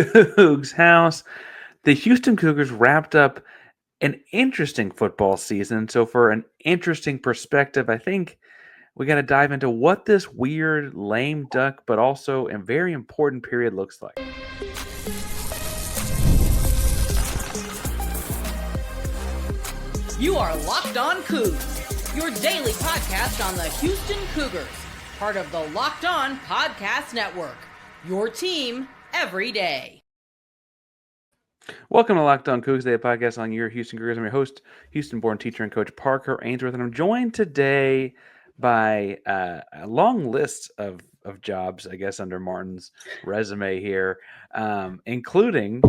Coogs house. The Houston Cougars wrapped up an interesting football season. So, for an interesting perspective, I think we got to dive into what this weird, lame duck, but also a very important period looks like. You are Locked On Cougs, your daily podcast on the Houston Cougars, part of the Locked On Podcast Network, your team every day. Welcome to Locked On Coogs, the podcast on your Houston Cougars. I'm your host, Houston-born teacher and coach Parker Ainsworth, and I'm joined today by a long list of jobs, I guess, under Martin's resume here, including,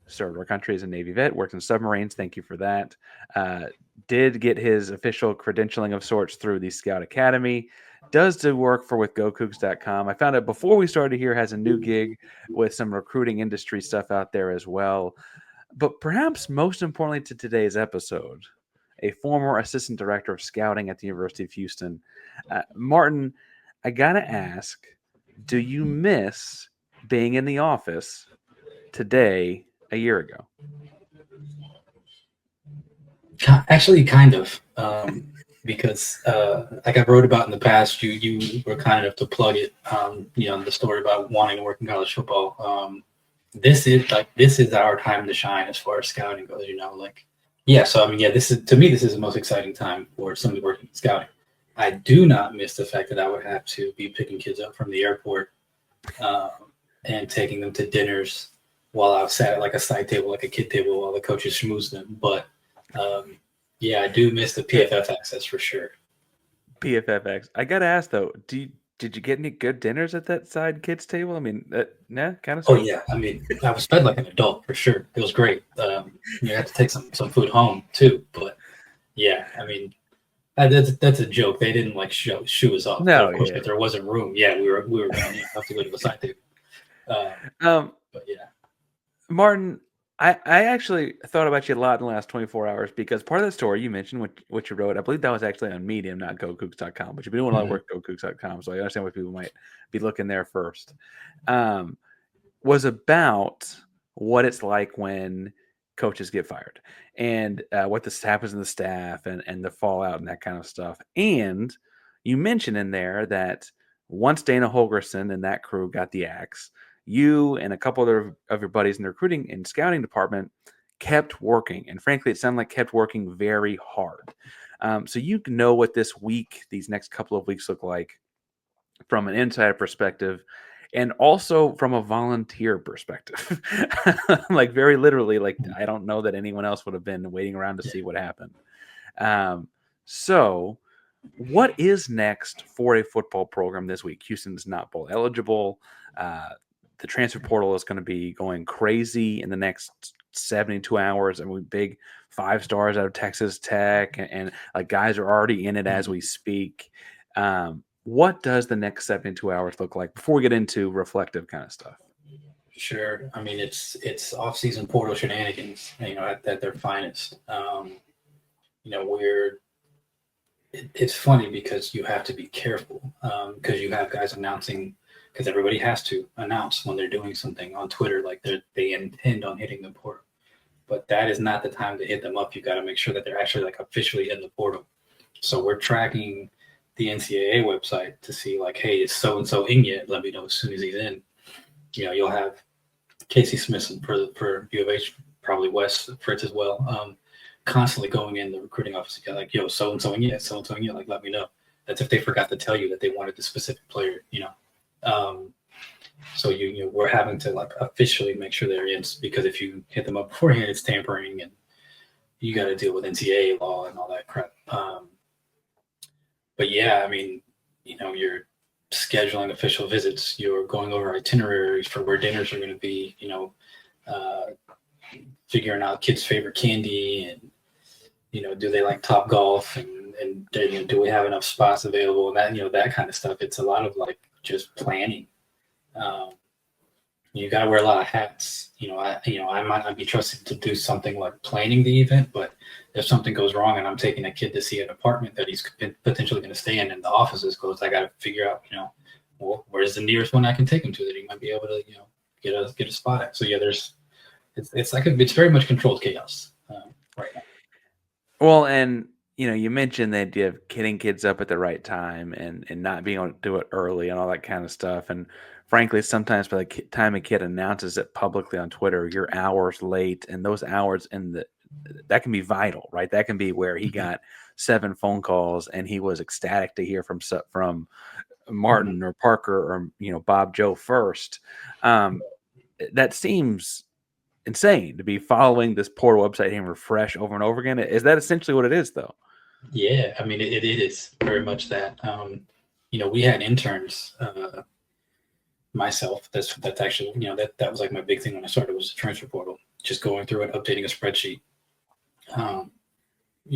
served our country as a Navy vet, worked in submarines. Thank you for that. Did get his official credentialing of sorts through the Scout Academy. Does the work for with GoCoogs.com. I found out before we started here has a new gig with some recruiting industry stuff out there as well. But perhaps most importantly to today's episode, a former assistant director of scouting at the University of Houston. Martin, I got to ask, do you miss being in the office today a year ago? Actually, kind of. Because like I've wrote about in the past, you were kind enough to plug it, the story about wanting to work in college football. This is our time to shine as far as scouting goes, this is the most exciting time for somebody working in scouting. I do not miss the fact that I would have to be picking kids up from the airport and taking them to dinners while I was sat at like a side table, like a kid table, while the coaches schmoozed them. But I do miss the PFF access for sure. PFFX. I gotta ask though, did you get any good dinners at that side kids table? I mean, kind of. Oh yeah, I mean, I was fed like an adult for sure. It was great. You had to take some food home too, but yeah, I mean, that's a joke. They didn't like shoo us off. No, of course, if there wasn't room, we were going to have to go to the side table. But yeah, Martin. I actually thought about you a lot in the last 24 hours because part of the story you mentioned, what you wrote, I believe that was actually on Medium, not GoCoogs.com, but you've been doing a lot of work at GoCoogs.com, so I understand why people might be looking there first, was about what it's like when coaches get fired and what this happens in the staff and the fallout and that kind of stuff. And you mentioned in there that once Dana Holgerson and that crew got the axe, you and a couple of your buddies in the recruiting and scouting department kept working. And frankly, it sounded like kept working very hard. So you know what these next couple of weeks look like from an insider perspective and also from a volunteer perspective. Like very literally, like I don't know that anyone else would have been waiting around to see what happened. So what is next for a football program this week? Houston's not bowl eligible. The transfer portal is going to be going crazy in the next 72 hours. I mean, big 5 stars out of Texas Tech and like guys are already in it as we speak. What does the next 72 hours look like before we get into reflective kind of stuff? Sure. I mean, it's off-season portal shenanigans, at their finest. It's funny because you have to be careful because you have guys announcing. Because everybody has to announce when they're doing something on Twitter, like they intend on hitting the portal. But that is not the time to hit them up. You got to make sure that they're actually like officially in the portal. So we're tracking the NCAA website to see like, hey, is so-and-so in yet? Let me know as soon as he's in. You'll have Casey Smithson for U of H, probably Wes Fritz as well, constantly going in the recruiting office. Like, yo, so-and-so in yet? So-and-so in yet? Like, let me know. That's if they forgot to tell you that they wanted the specific player, So we're having to like officially make sure they're in because if you hit them up beforehand, it's tampering and you got to deal with NCAA law and all that crap. But yeah, I mean, you're scheduling official visits, you're going over itineraries for where dinners are going to be, figuring out kids' favorite candy and do they like Top Golf and do we have enough spots available and that that kind of stuff. It's a lot of like just planning. You got to wear a lot of hats. I might not be trusted to do something like planning the event, but if something goes wrong and I'm taking a kid to see an apartment that he's potentially going to stay in and the office is closed, I got to figure out, where's the nearest one I can take him to that he might be able to, get a spot at. So yeah, it's very much controlled chaos right now. Well, and you mentioned the idea of getting kids up at the right time and not being able to do it early and all that kind of stuff. And frankly, sometimes by the time a kid announces it publicly on Twitter, you're hours late, and those hours that can be vital, right? That can be where he got 7 phone calls and he was ecstatic to hear from Martin or Parker or Bob Joe first. That seems insane to be following this poor website and refresh over and over again. Is that essentially what it is, though? Yeah, I mean, it is very much that. We had interns, myself. That's actually, that was like my big thing when I started, was the transfer portal. Just going through and updating a spreadsheet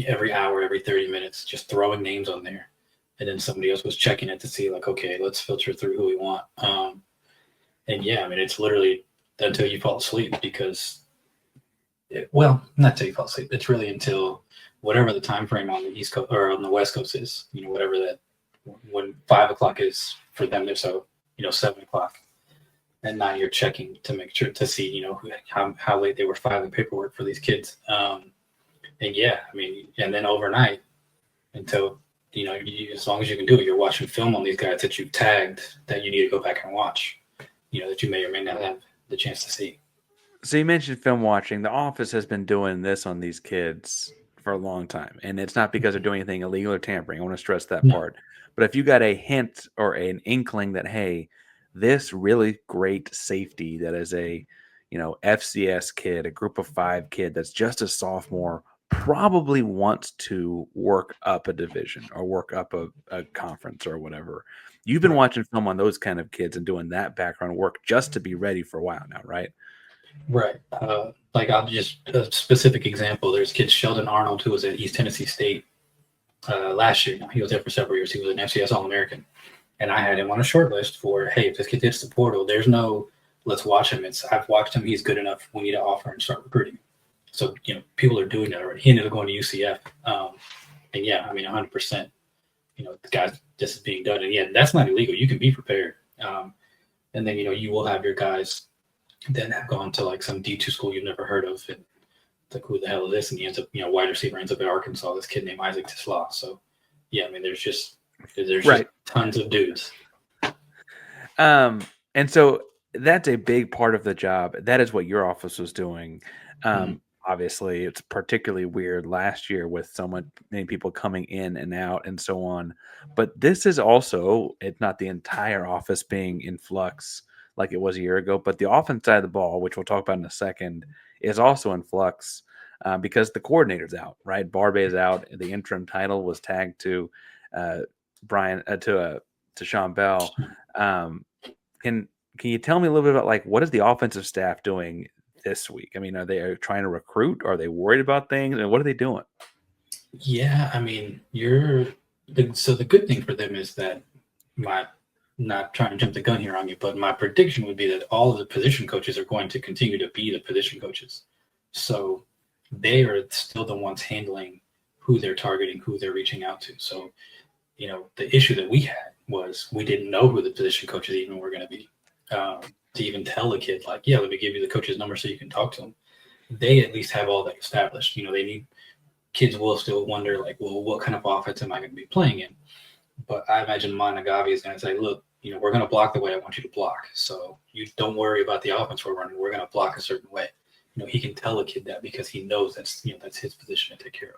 every hour, every 30 minutes, just throwing names on there. And then somebody else was checking it to see, like, okay, let's filter through who we want. And yeah, I mean, it's literally until you fall asleep, because not until you fall asleep. It's really until whatever the time frame on the East Coast or on the West Coast is, whatever that, when 5 o'clock is for them, so 7 o'clock at night, you're checking to make sure to see how late they were filing paperwork for these kids. And yeah, I mean, and then overnight until as long as you can do it, you're watching film on these guys that you've tagged that you need to go back and watch, that you may or may not have the chance to see. So you mentioned film watching. The Office has been doing this on these kids for a long time, and it's not because they're doing anything illegal or tampering. I want to stress that part. But if you got a hint or an inkling that, hey, this really great safety that is a FCS kid, a group of 5 kid that's just a sophomore, probably wants to work up a division or work up a conference or whatever. You've been watching film on those kind of kids and doing that background work just to be ready for a while now, right? Right. Like, I'll just a specific example. There's kid Sheldon Arnold, who was at East Tennessee State last year. He was there for several years. He was an FCS All-American. And I had him on a short list for, hey, if this kid hits the portal, there's no, let's watch him. I've watched him. He's good enough. We need to offer and start recruiting. So, people are doing that already. He ended up going to UCF. And yeah, I mean, 100%, the guys, this is being done. And yeah, that's not illegal. You can be prepared. And then, you will have your guys that have gone to like some D2 school you've never heard of. And it's like, who the hell is this? And he ends up, wide receiver ends up at Arkansas, this kid named Isaac Tisla. So yeah, I mean, there's just tons of dudes. And so that's a big part of the job. That is what your office was doing. Obviously, it's particularly weird last year with so many people coming in and out and so on. But this is also, it's not the entire office being in flux like it was a year ago, but the offense side of the ball, which we'll talk about in a second, is also in flux because the coordinator's out, right? Barbe is out. The interim title was tagged to Sean Bell. Can you tell me a little bit about, like, what is the offensive staff doing this week? I mean, are they trying to recruit? Are they worried about things? And what are they doing? Yeah, I mean, so the good thing for them is that not trying to jump the gun here on you, but my prediction would be that all of the position coaches are going to continue to be the position coaches. So they are still the ones handling who they're targeting, who they're reaching out to. So, the issue that we had was we didn't know who the position coaches even were going to be. To even tell a kid, like, yeah, let me give you the coach's number so you can talk to them. They at least have all that established. Kids will still wonder, like, well, what kind of offense am I going to be playing in? But I imagine Montegavi is going to say, look, we're going to block the way I want you to block. So you don't worry about the offense we're running. We're going to block a certain way. He can tell a kid that because he knows that's his position to take care of.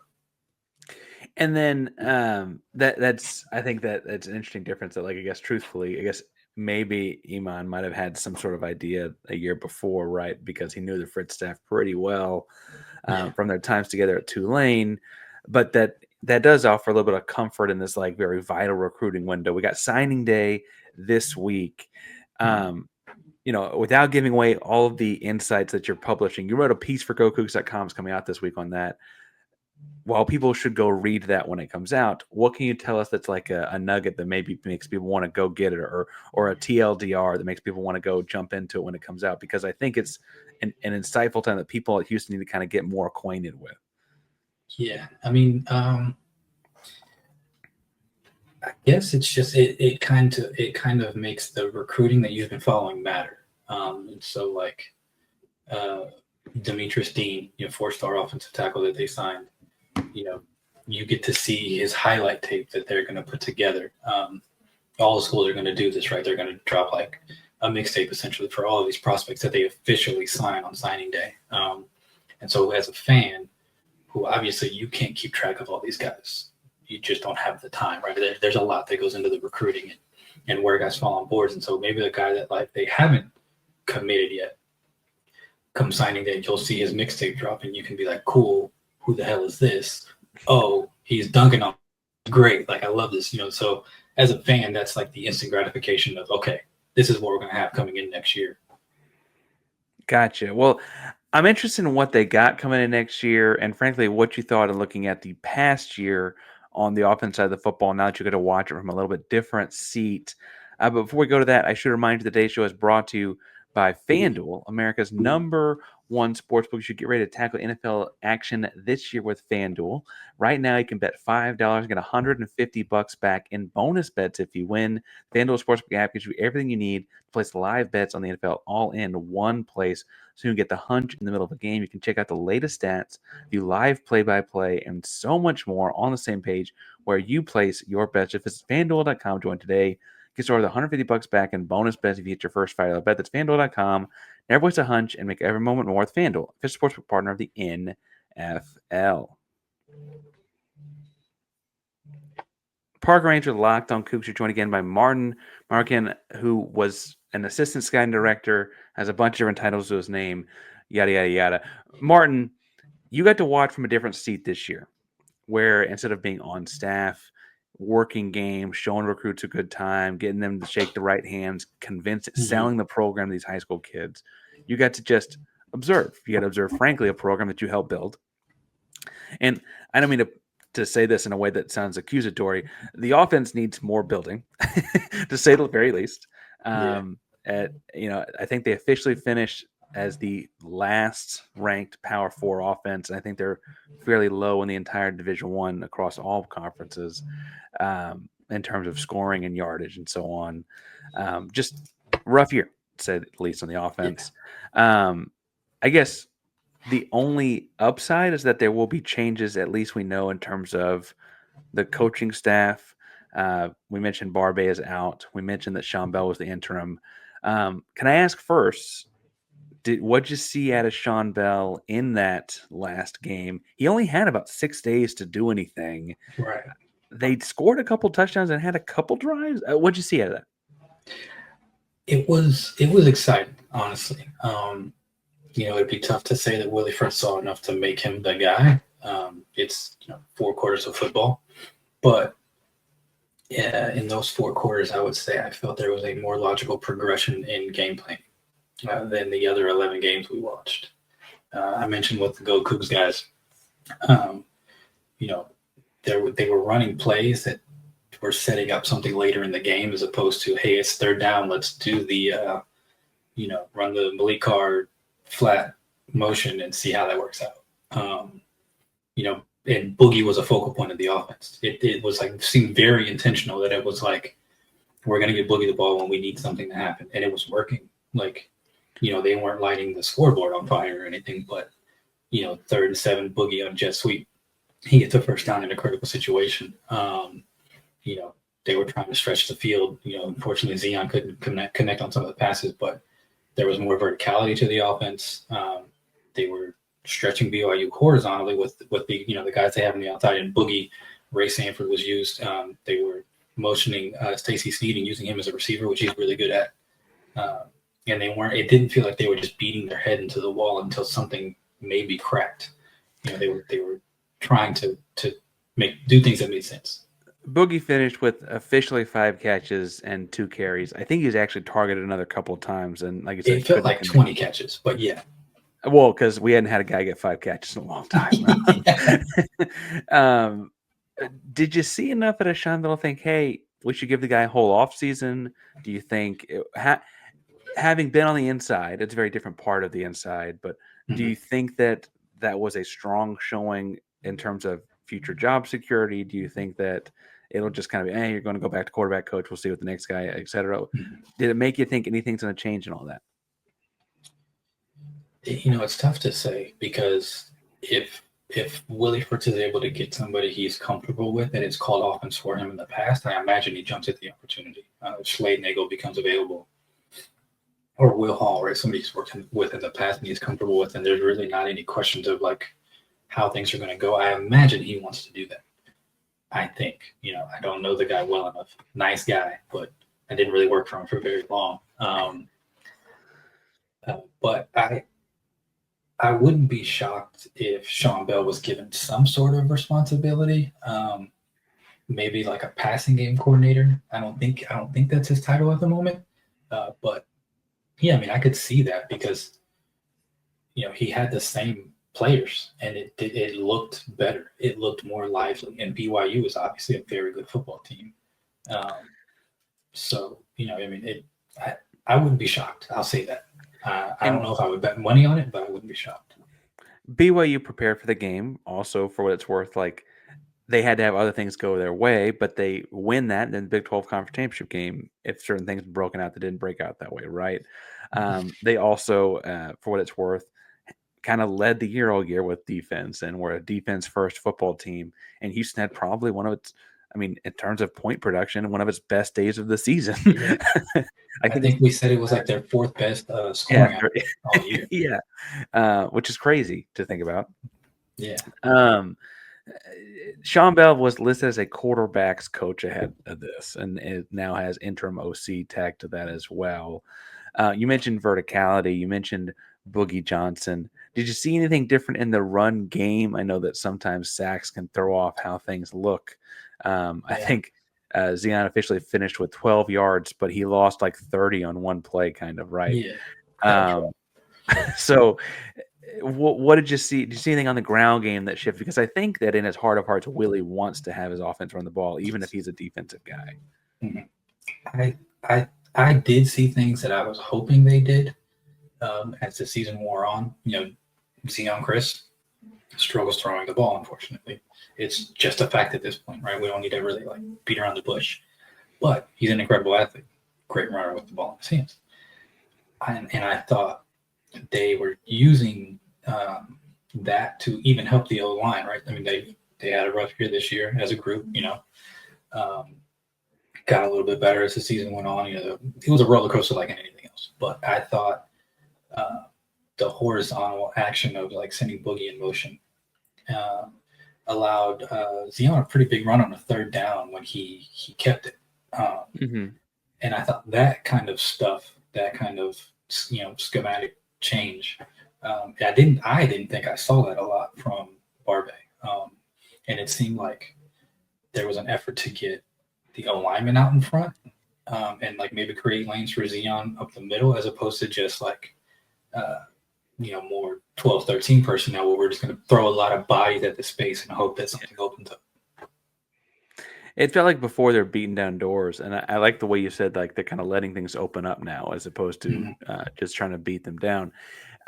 And then I think that's an interesting difference that, like, I guess maybe Iman might have had some sort of idea a year before, right? Because he knew the Fritz staff pretty well from their times together at Tulane. But that does offer a little bit of comfort in this, like, very vital recruiting window. We got signing day this week. Without giving away all of the insights that you're publishing, you wrote a piece for GoCoogs.com coming out this week on that. While people should go read that when it comes out, what can you tell us that's like a nugget that maybe makes people want to go get it, or a TLDR that makes people want to go jump into it when it comes out? Because I think it's an insightful time that people at Houston need to kind of get more acquainted with. Yeah, I mean, I guess it's just it kind of makes the recruiting that you've been following matter. And so like Demetrius Dean, 4-star offensive tackle that they signed, you get to see his highlight tape that they're going to put together. All the schools are going to do this, right? They're going to drop like a mixtape essentially for all of these prospects that they officially sign on signing day. And so as a fan, who obviously you can't keep track of all these guys, you just don't have the time, right? There's a lot that goes into the recruiting and where guys fall on boards. And so maybe the guy that like they haven't committed yet, come signing day, you'll see his mixtape drop and you can be like, cool, who the hell is this? Oh, he's dunking on. Great. Like, I love this, so as a fan, that's like the instant gratification of, okay, this is what we're going to have coming in next year. Gotcha. Well, I'm interested in what they got coming in next year, and frankly, what you thought of looking at the past year on the offense side of the football. Now that you get to watch it from a little bit different seat. But before we go to that, I should remind you today's show is brought to you by FanDuel, America's #1 sportsbook. You should get ready to tackle NFL action this year with FanDuel. Right now, you can bet $5 and get $150 back in bonus bets if you win. FanDuel Sportsbook app gives you everything you need to place live bets on the NFL all in one place. So you can get the hunch in the middle of the game. You can check out the latest stats, view live play-by-play, and so much more on the same page where you place your bets. Just visit FanDuel.com, join today. Get started with $150 back in bonus bets if you hit your first $5 bet. That's FanDuel.com. Never waste a hunch and make every moment more with FanDuel, official sportsbook partner of the NFL. Parker Ainsworth, Locked on Coogs. You're joined again by Martin Marroquin, who was an assistant scouting director, has a bunch of different titles to his name, yada, yada, yada. Martin, you got to watch from a different seat this year, where instead of being on staff, working games, showing recruits a good time, getting them to shake the right hands, selling the program to these high school kids, you got to just observe. You got to observe, frankly, a program that you helped build. And I don't mean to say this in a way that sounds accusatory. The offense needs more building, to say the very least. I think they officially finished as the last ranked Power 4 offense, and I think they're fairly low in the entire Division I across all conferences in terms of scoring and yardage and so on. Just rough year, to say at least, on the offense. I guess the only upside is that there will be changes, at least we know, in terms of the coaching staff. We mentioned Barbe is out. We mentioned that Sean Bell was the interim. Can I ask first, what'd you see out of Sean Bell in that last game? He only had about 6 days to do anything. Right. They scored a couple touchdowns and had a couple drives. What'd you see out of that? It was exciting, honestly. It'd be tough to say that Willie first saw enough to make him the guy. It's 4 quarters of football, but yeah, in those 4 quarters, I would say I felt there was a more logical progression in game plan than the other 11 games we watched. I mentioned with the Go Coogs guys, they were running plays that were setting up something later in the game, as opposed to, hey, it's 3rd down, let's do the run the Malik Carr flat motion and see how that works out. And Boogie was a focal point of the offense. It was like, seemed very intentional that it was like, we're going to give Boogie the ball when we need something to happen. And it was working. Like, they weren't lighting the scoreboard on fire or anything, but 3rd and 7, Boogie on jet sweep, he gets a first down in a critical situation. They were trying to stretch the field. Unfortunately, Zeon couldn't connect on some of the passes, but there was more verticality to the offense. They were stretching BYU horizontally with the guys they have on the outside, and Boogie, Ray Sanford was used. They were motioning Stacey Sneed and using him as a receiver, which he's really good at. And it didn't feel like they were just beating their head into the wall until something maybe cracked. They were trying to do things that made sense. Boogie finished with officially 5 catches and 2 carries. I think he's actually targeted another couple of times, and like I said, it felt like 20 catches, but yeah. Well, because we hadn't had a guy get 5 catches in a long time. Did you see enough at a Sean Bell to think, hey, we should give the guy a whole offseason? Do you think, having been on the inside, it's a very different part of the inside, but do you think that was a strong showing in terms of future job security? Do you think that it'll just kind of be, you're going to go back to quarterback coach, we'll see what the next guy, et cetera? Did it make you think anything's going to change and all that? It's tough to say because if Willie Fritz is able to get somebody he's comfortable with and it's called offense for him in the past, I imagine he jumps at the opportunity. If Slade Nagel becomes available, or Will Hall, right? Somebody he's worked with in the past and he's comfortable with, and there's really not any questions of like how things are going to go. I imagine he wants to do that. I think, I don't know the guy well enough. Nice guy, but I didn't really work for him for very long. But I wouldn't be shocked if Sean Bell was given some sort of responsibility, maybe like a passing game coordinator. I don't think that's his title at the moment. But yeah, I mean, I could see that because he had the same players and it looked better. It looked more lively, and BYU is obviously a very good football team. So I mean, I wouldn't be shocked. I'll say that. I don't know if I would bet money on it, but I wouldn't be shocked. BYU prepared for the game. Also, for what it's worth, like they had to have other things go their way, but they win that in the Big 12 Conference Championship game if certain things broken out that didn't break out that way, right? They also, for what it's worth, kind of led the year all year with defense and were a defense-first football team. And Houston had probably one of its, I mean, in terms of point production, one of its best days of the season. Yeah. I think we said it was like their fourth best scoring all year. Yeah, which is crazy to think about. Yeah. Sean Bell was listed as a quarterbacks coach ahead of this, and it now has interim OC tagged to that as well. You mentioned verticality. You mentioned Boogie Johnson. Did you see anything different in the run game? I know that sometimes sacks can throw off how things look. I think Zeon officially finished with 12 yards, but he lost like 30 on one play, kind of, right? Yeah. So what did you see? Did you see anything on the ground game that shifted? Because I think that in his heart of hearts, Willie wants to have his offense run the ball, even if he's a defensive guy. Mm-hmm. I did see things that I was hoping they did as the season wore on. Zeon Chriss struggles throwing the ball, unfortunately. It's just a fact at this point, right? We don't need to really like beat around the bush. But he's an incredible athlete, great runner with the ball in his hands. And I thought they were using that to even help the O-line, right? I mean, they had a rough year this year as a group, got a little bit better as the season went on. It was a roller coaster like anything else. But I thought the horizontal action of like sending Boogie in motion allowed Zeon a pretty big run on a third down when he kept it. And I thought that kind of stuff, that kind of schematic change, I didn't think I saw that a lot from Barbe. And it seemed like there was an effort to get the O-lineman out in front and like maybe create lanes for Zeon up the middle, as opposed to just like more 12, 13 personnel where we're just going to throw a lot of bodies at the space and hope that something opens up. It felt like before they're beating down doors, and I like the way you said like they're kind of letting things open up now as opposed to just trying to beat them down.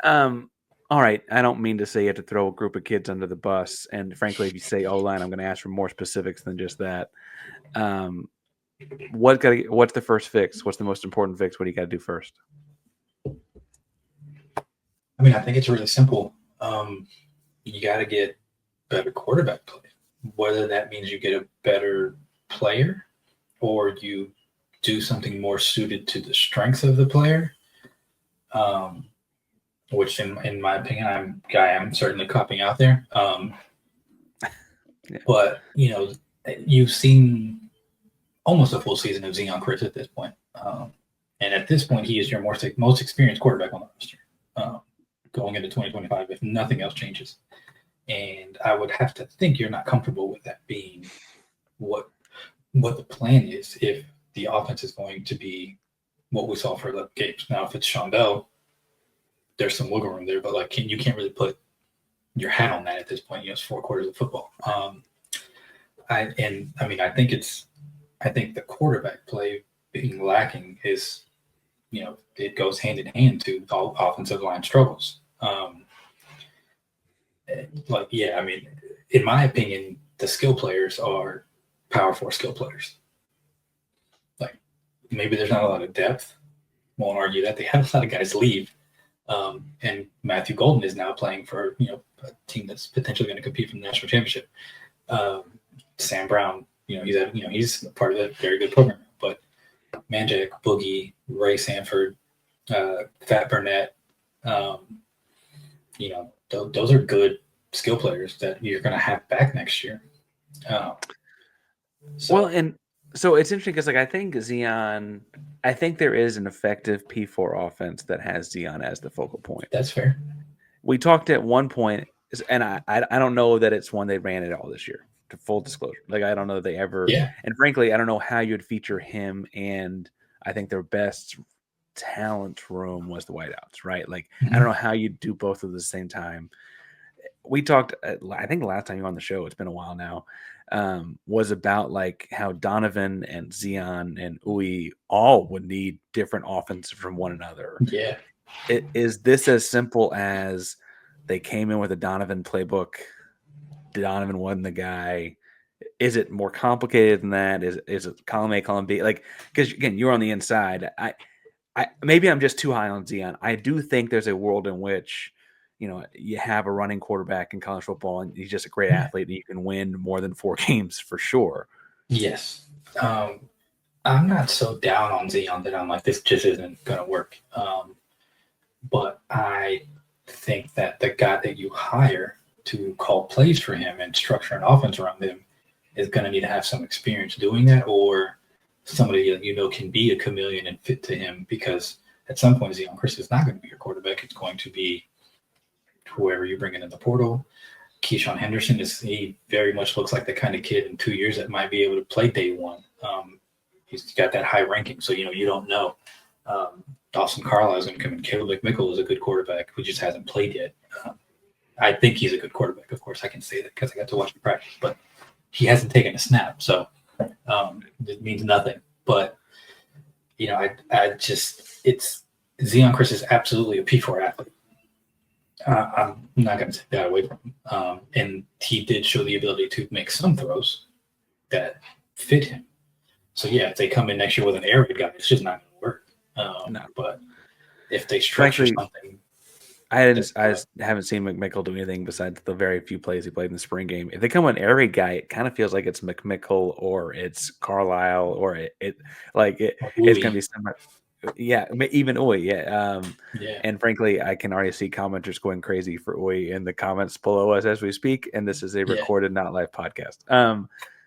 All right, I don't mean to say you have to throw a group of kids under the bus, and frankly, if you say O-line, I'm going to ask for more specifics than just that. What's the first fix? What's the most important fix? What do you got to do first? I mean, I think it's really simple. You got to get better quarterback play. Whether that means you get a better player or you do something more suited to the strengths of the player, which in my opinion, I'm certainly copying out there. But, you've seen almost a full season of Zeon Chriss at this point. And at this point, he is your most experienced quarterback on the roster going into 2025 if nothing else changes. And I would have to think you're not comfortable with that being what the plan is if the offense is going to be what we saw for the games. Now, if it's Sean Bell, there's some wiggle room there, but like you can't really put your hat on that at this point. It's 4 quarters of football. I think the quarterback play being lacking is, it goes hand in hand to all offensive line struggles. In my opinion, the skill players are Power 4 skill players. Like maybe there's not a lot of depth. Won't argue that. They have a lot of guys leave. And Matthew Golden is now playing for a team that's potentially going to compete for the national championship. Sam Brown, he's part of a very good program. But Manjack, Boogie, Ray Sanford, Fat Burnett, those are good skill players that you're going to have back next year. So it's interesting because I think Zeon, I think there is an effective P4 offense that has Zeon as the focal point. That's fair. We talked at one point, and I don't know that it's one they ran at all this year. To full disclosure, I don't know that they ever. Yeah. And frankly, I don't know how you'd feature him. And I think their best talent room was the whiteouts, right? I don't know how you do both at the same time. We talked, I think last time you were on the show, it's been a while now, was about how Donovan and Zeon and Uwe all would need different offenses from one another. Yeah. Is this as simple as they came in with a Donovan playbook? Donovan wasn't the guy. Is it more complicated than that? Is it column A, column B? Because again, you're on the inside. I maybe I'm just too high on Zeon. I do think there's a world in which you have a running quarterback in college football, and he's just a great athlete, and you can win more than 4 games for sure. Yes. I'm not so down on Zeon that I'm like, this just isn't going to work. But I think that the guy that you hire to call plays for him and structure an offense around him is going to need to have some experience doing that, or somebody that can be a chameleon and fit to him, because at some point Zeon Chriss is not going to be your quarterback. It's going to be whoever you bring in the portal. Keyshawn Henderson he very much looks like the kind of kid in 2 years that might be able to play day one. He's got that high ranking, so you don't know. Dawson Carlisle is going to come in. Caleb McMichael is a good quarterback who just hasn't played yet. I think he's a good quarterback. Of course, I can say that because I got to watch him practice, but he hasn't taken a snap, so it means nothing. But Zeon Chriss is absolutely a P4 athlete. I'm not going to take that away from him. And he did show the ability to make some throws that fit him. So if they come in next year with an air raid guy, it's just not going to work. No. But if they structure something. I haven't seen McMichael do anything besides the very few plays he played in the spring game. If they come with an air raid guy, it kind of feels like it's McMichael or it's Carlisle or it's going to be somewhere. Yeah, even Uwe. Yeah. And frankly, I can already see commenters going crazy for Uwe in the comments below us as we speak. And this is a recorded, not live podcast.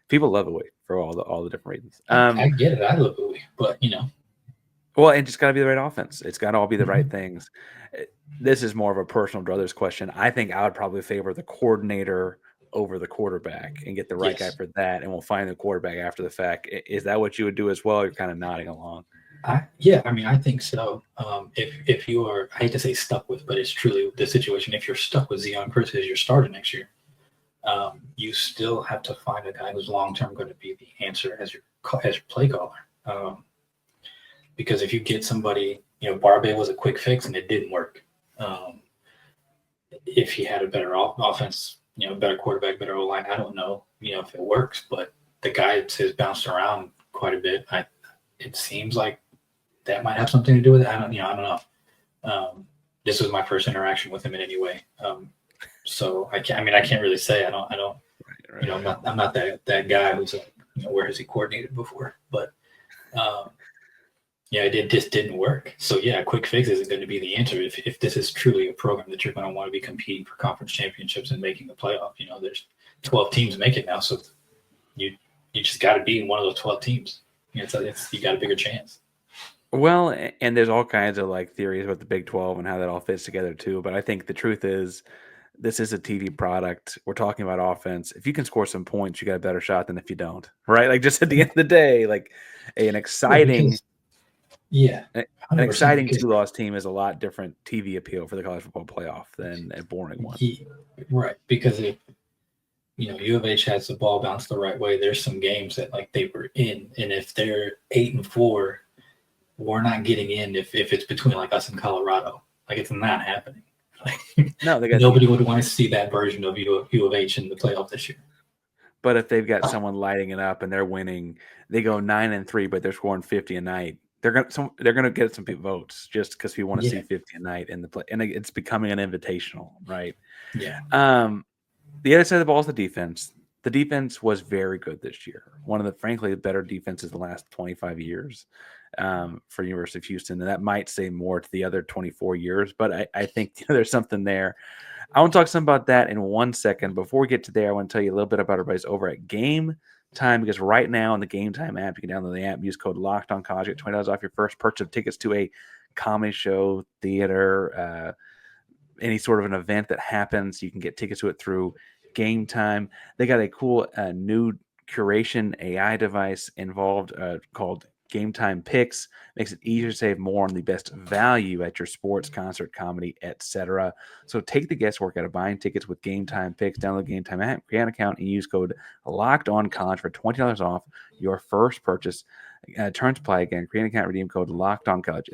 People love Uwe for all the different reasons. I get it. I love Uwe, but well, it just got to be the right offense. It's got to all be the right things. This is more of a personal brothers question. I think I would probably favor the coordinator over the quarterback and get the right guy for that, and we'll find the quarterback after the fact. Is that what you would do as well? You're kind of nodding along. I think so. If you are, I hate to say stuck with, but it's truly the situation. If you're stuck with Zeon Chriss as your starter next year, you still have to find a guy who's long-term going to be the answer as your play caller. Because if you get somebody, Barbe was a quick fix and it didn't work. If he had a better offense, better quarterback, better O-line, I don't know, if it works, but the guy has bounced around quite a bit. It seems like that might have something to do with it. I don't know. This was my first interaction with him in any way. So I can't really say. I don't. Right. I'm not that guy who's like, where has he coordinated before? But it just didn't work. So quick fix isn't going to be the answer if this is truly a program that you're going to want to be competing for conference championships and making the playoff. There's 12 teams make it now, so you just got to be in one of those 12 teams. You got a bigger chance. Well, and there's all kinds of theories about the Big 12 and how that all fits together too. But I think the truth is, this is a TV product. We're talking about offense. If you can score some points, you got a better shot than if you don't, right? Just at the end of the day, an exciting, an exciting 2-loss team is a lot different TV appeal for the college football playoff than a boring one. Right, because if U of H has the ball bounced the right way, there's some games that they were in, and if they're 8-4. We're not getting in if it's between us and Colorado. It's not happening. No, nobody would want to see that version of U of H in the playoff this year. But if they've got someone lighting it up and they're winning, they go 9-3, but they're scoring 50 a night. they're gonna get some votes just because we want to Yeah. see 50 a night in the play, and it's becoming an invitational, right? Yeah. The other side of the ball is the defense. The defense was very good this year. One of the, frankly, the better defenses the last 25 years for University of Houston, and that might say more to the other 24 years. But I think there's something there. I want to talk some about that in 1 second. Before we get to there, I want to tell you a little bit about everybody's over at Game Time, because right now in the Game Time app, you can download the app, use code LOCKEDONCollege, get $20 off your first purchase of tickets to a comedy show, theater, any sort of an event that happens. You can get tickets to it through Game Time. They got a cool new curation AI device involved called Game Time Picks. Makes it easier to save more on the best value at your sports, concert, comedy, etc. So take the guesswork out of buying tickets with Game Time Picks. Download Game Time app, create an account, and use code LOCKEDONCollege for $20 off your first purchase. Terms apply again. Create an account, redeem code LOCKEDONCollege,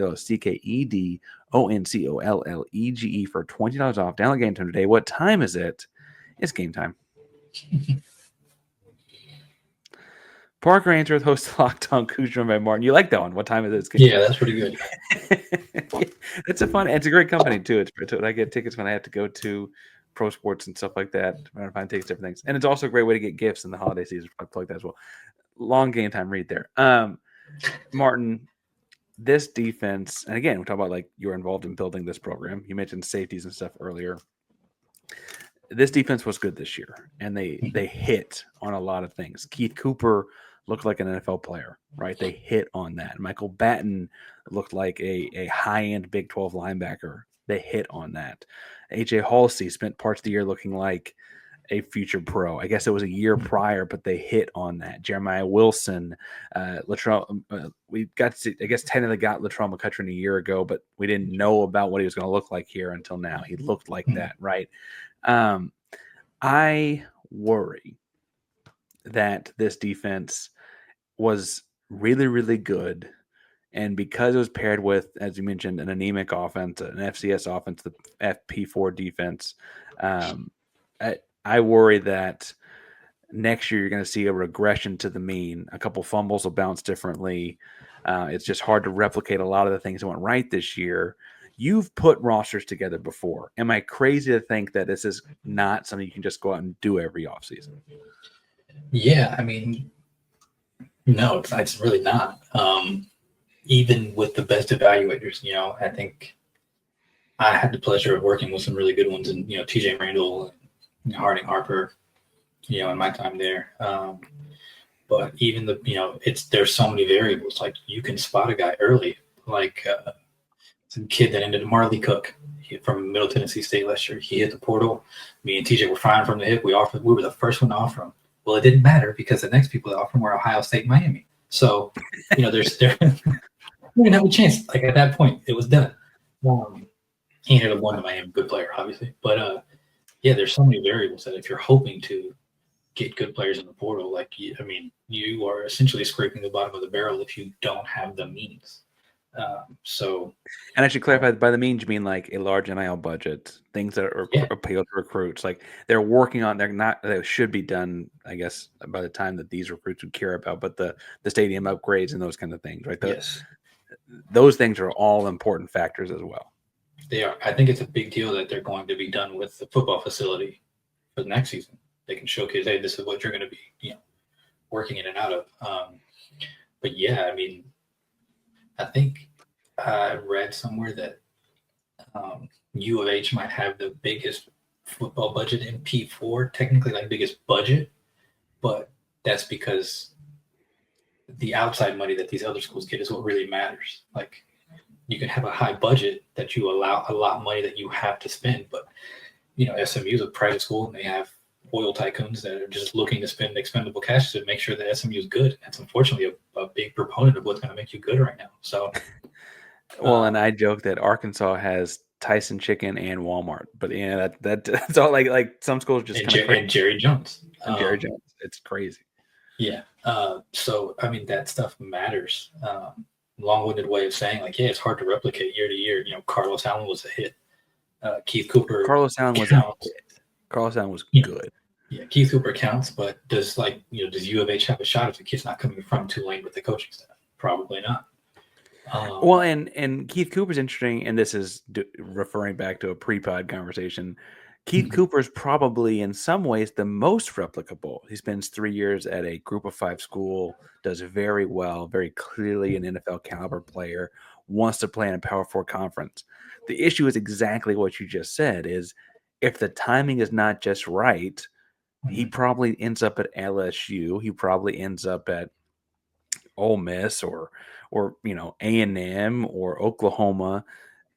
LOCKEDONCOLLEGE for $20 off. Download Game Time today. What time is it? It's game time. Parker Ainsworth hosts Locked On Cougs, joined by Martin. You like that one? What time is it? It's game Yeah, that's pretty good. It's a fun. It's a great company too. I get tickets when I have to go to pro sports and stuff like that. When I find tickets, different things, and it's also a great way to get gifts in the holiday season. I plug that as well. Long Game Time read there. Martin, this defense, and again, we talk about like you're involved in building this program. You mentioned safeties and stuff earlier. This defense was good this year, and they hit on a lot of things. Keith Cooper looked like an NFL player, right? They hit on that. Michael Batten looked like a high-end Big 12 linebacker. They hit on that. A.J. Halsey spent parts of the year looking like a future pro. I guess it was a year prior, but they hit on that. Jeremiah Wilson, Latrell, we got to see, I guess technically got Latrell McCutcheon a year ago, but we didn't know about what he was going to look like here until now. He looked like that, right? I worry that this defense was really, really good. And because it was paired with, as you mentioned, an anemic offense, an FCS offense, the FP4 defense, I worry that next year you're going to see a regression to the mean. A couple fumbles will bounce differently. It's just hard to replicate a lot of the things that went right this year. You've put rosters together before. Am I crazy to think that this is not something you can just go out and do every offseason? Yeah, I mean, no, it's really not. Even with the best evaluators, I think I had the pleasure of working with some really good ones, and TJ Randall, and Harding Harper, in my time there. But even there's so many variables. Like you can spot a guy early, like some kid that ended Marley Cook from Middle Tennessee State last year. He hit the portal. Me and TJ were flying from the hip. We were the first one to offer him. Well, it didn't matter because the next people that offered him were Ohio State, Miami. So, we didn't have a chance. Like at that point, it was done. He ended up one to Miami, good player, obviously. But there's so many variables that if you're hoping to get good players in the portal, you are essentially scraping the bottom of the barrel if you don't have the means. And I should clarify, by the means you mean like a large NIL budget, things that are appeal to recruits. Like they're working on, they should be done, I guess, by the time that these recruits would care about, but the stadium upgrades and those kind of things, right? Yes. Those things are all important factors as well. They are. I think it's a big deal that they're going to be done with the football facility for the next season. They can showcase, hey, this is what you're going to be, working in and out of. But yeah, I mean, I think I read somewhere that U of H might have the biggest football budget in P4, technically like biggest budget, but that's because the outside money that these other schools get is what really matters. Like you can have a high budget that you allow a lot of money that you have to spend, but SMU is a private school and they have oil tycoons that are just looking to spend expendable cash to make sure that SMU is good. That's unfortunately a big proponent of what's going to make you good right now. So, well, and I joke that Arkansas has Tyson Chicken and Walmart, but that's all. Like some schools just and Jerry Jones. Jerry Jones. It's crazy. Yeah. So I mean that stuff matters. Long-winded way of saying it's hard to replicate year to year. Carlos Allen was a hit. Keith Cooper. Carlos Allen was a hit. Carlos Allen was good. Yeah, Keith Cooper counts, but does U of H have a shot if the kid's not coming from Tulane with the coaching staff? Probably not. Well, and Keith Cooper's interesting, and this is referring back to a pre-pod conversation. Keith Cooper's probably in some ways the most replicable. He spends 3 years at a group of 5 school, does very well, very clearly an NFL caliber player, wants to play in a Power 4 conference. The issue is exactly what you just said, is if the timing is not just right, he probably ends up at LSU. He probably ends up at Ole Miss or A&M or Oklahoma.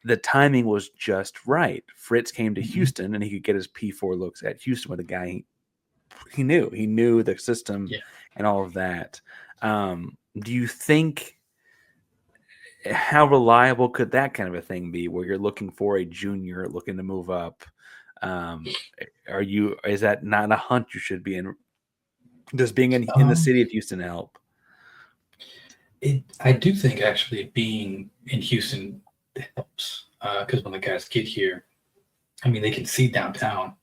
The timing was just right. Fritz came to Houston and he could get his P4 looks at Houston with a guy he knew. He knew the system and all of that. Do you think how reliable could that kind of a thing be where you're looking for a junior looking to move up? Is that not a hunt you should be in? Does being in the city of Houston help? I do think actually being in Houston helps because when the guys get here, I mean, they can see downtown,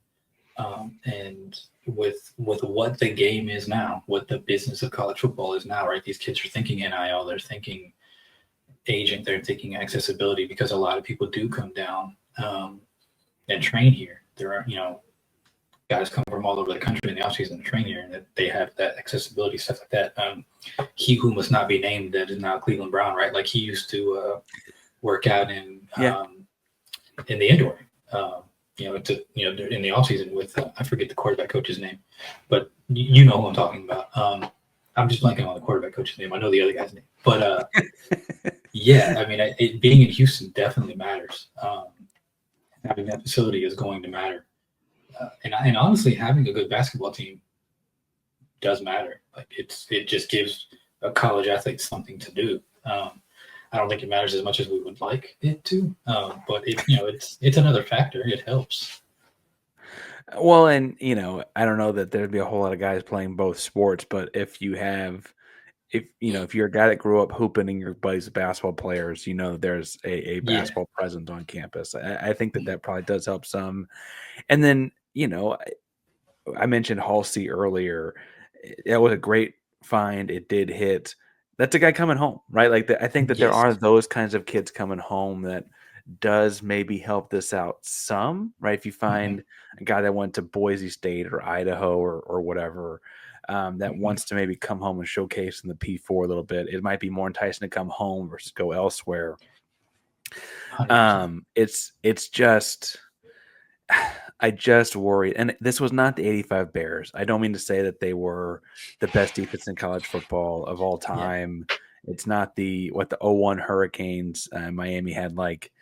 and with what the game is now, what the business of college football is now, right? These kids are thinking NIL, they're thinking agent, they're thinking accessibility because a lot of people do come down and train here. There are, guys come from all over the country in the offseason to train here, and that they have that accessibility stuff like that. He who must not be named that is now Cleveland Brown, right? Like he used to work out in the indoor, in the offseason with I forget the quarterback coach's name, but you know who I'm talking about. I'm just blanking on the quarterback coach's name. I know the other guy's name, but yeah, I mean, being in Houston definitely matters. Having that facility is going to matter. And honestly, having a good basketball team does matter. Like it just gives a college athlete something to do. I don't think it matters as much as we would like it to, but it's another factor. It helps. Well, and I don't know that there'd be a whole lot of guys playing both sports, but if you're a guy that grew up hooping and your buddies are basketball players, there's a basketball presence on campus. I think that probably does help some. And then, I mentioned Halsey earlier. That was a great find. It did hit. That's a guy coming home, right? Like I think that there are those kinds of kids coming home that does maybe help this out some, right? If you find a guy that went to Boise State or Idaho or whatever, that wants to maybe come home and showcase in the P4 a little bit, it might be more enticing to come home versus go elsewhere. It's just, I just worry, and this was not the 85 Bears. I don't mean to say that they were the best defense in college football of all time. It's not the 01 Hurricanes. Miami had like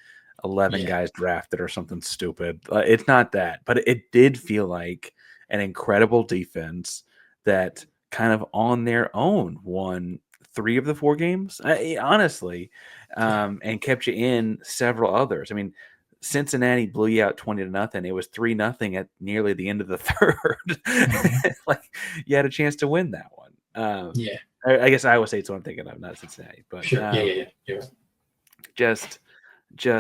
11 guys drafted or something stupid. It's not that, but it did feel like an incredible defense that kind of on their own won 3 of the 4 games, honestly, and kept you in several others. I mean, Cincinnati blew you out 20-0. It was 3-0 at nearly the end of the third. Like you had a chance to win that one. I guess Iowa State's what I'm thinking of, not Cincinnati. But sure, just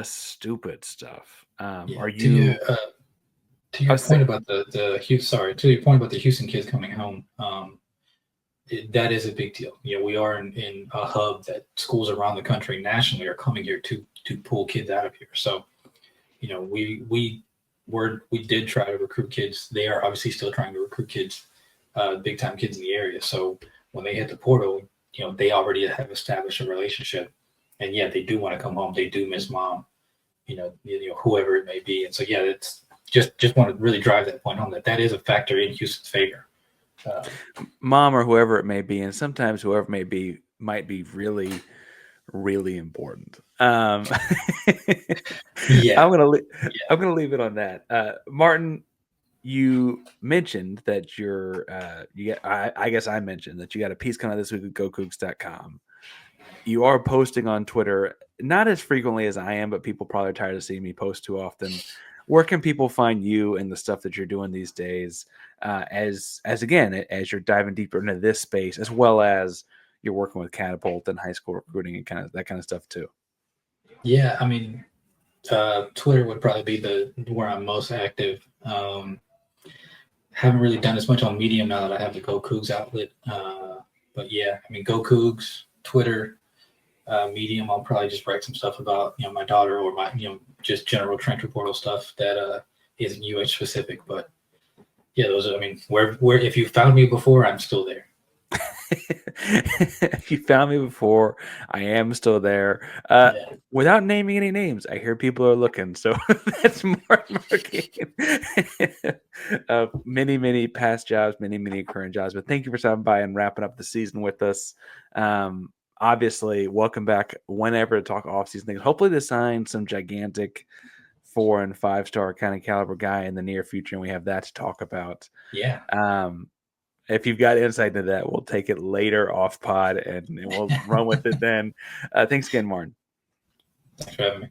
stupid stuff. Are you? To your point about the Houston kids coming home, that is a big deal. We are in a hub that schools around the country nationally are coming here to pull kids out of here. So, we did try to recruit kids. They are obviously still trying to recruit kids, big time kids in the area. So when they hit the portal, they already have established a relationship, and they do want to come home. They do miss mom, whoever it may be. And so it's just want to really drive that point home that is a factor in Houston's favor. Mom or whoever it may be, and sometimes whoever it may be might be really, really important. I'm gonna leave it on that. Martin, you mentioned that I guess I mentioned that you got a piece coming out this week at GoCoogs.com. You are posting on Twitter, not as frequently as I am, but people probably are tired of seeing me post too often. Where can people find you and the stuff that you're doing these days, as you're diving deeper into this space, as well as you're working with Catapult and high school recruiting and that kind of stuff too? Yeah, I mean, Twitter would probably be where I'm most active. Haven't really done as much on Medium now that I have the Go Cougs outlet. But I mean, Go Cougs, Twitter, Medium, I'll probably just write some stuff about, my daughter or my, just general transfer portal stuff that isn't UH specific. But yeah, those are, where if you found me before, I'm still there. If you found me before, I am still there. Without naming any names, I hear people are looking. So that's Martin Marroquin. Many past jobs, many current jobs. But thank you for stopping by and wrapping up the season with us. Obviously, welcome back whenever to talk offseason things. Hopefully to sign some gigantic 4- and 5-star kind of caliber guy in the near future, and we have that to talk about. Yeah. If you've got insight into that, we'll take it later off pod and we'll run with it then. Thanks again, Martin. Thanks for having me.